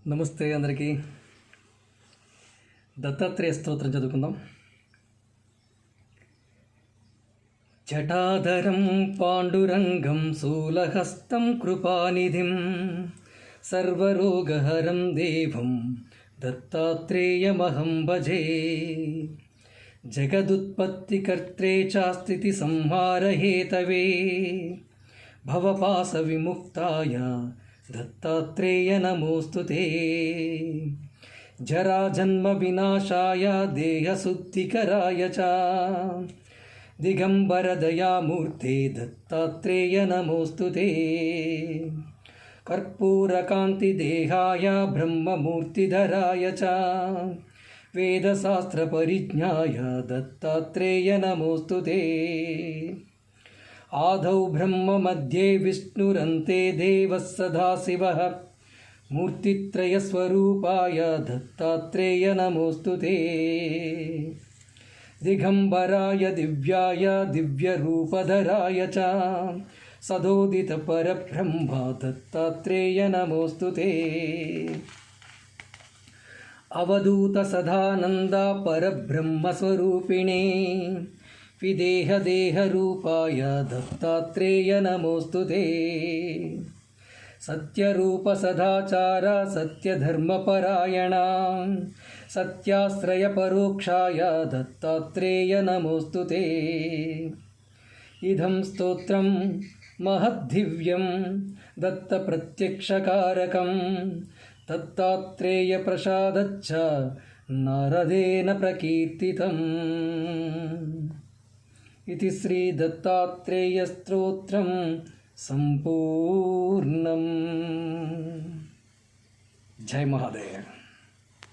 నమస్తే అందరికీ. దత్తాత్రేయ స్తోత్రం చదువుకుందాం. జటాధరం పాండురంగం శూలహస్తం కృపానిధిం సర్వరోగహరం దేవం దత్తాత్రేయమహం భజే. జగదుత్పత్తికర్త్రే చాస్థితి సంహారహేతవే భవపాస విముక్తాయ దత్తాత్రేయ నమోస్తుతే. జరాజన్మ వినాశాయ దేహశుద్ధికరాయ చ దిగంబర దయామూర్తే దత్తాత్రేయ నమోస్తుతే. కర్పూరకాంతి దేహాయ బ్రహ్మమూర్తిధరాయ చ వేదశాస్త్ర పరిజ్ఞాయ దత్తాత్రేయ నమోస్తుతే. ఆదౌ బ్రహ్మ మధ్యే విష్ణురంతే దేవః సదాశివః మూర్తిత్రయస్వరూపాయ దత్తాత్రేయ నమోస్తుతే. దిగంబరాయ దివ్యాయ దివ్యరూపధరాయ చ సదోదిత పరబ్రహ్మ దత్తాత్రేయ నమోస్తుతే. అవధూత సదానంద పరబ్రహ్మస్వరూపిణే విదేహదేహరూపాయ దత్తాత్రేయ నమోస్తుతే. సత్యరూప సదాచార సత్యధర్మపరాయణ సత్యాశ్రయ పరోక్షాయ దత్తాత్రేయ నమోస్తుతే. ఇదం స్తోత్రం మహద్దివ్యం దత్తప్రత్యక్షకారకం దత్తాత్రేయ ప్రసాదచ్చ నారదేన ప్రకీర్తితం. इति श्री दत्तात्रेय स्तोत्रं संपूर्णम्. जय महादेव.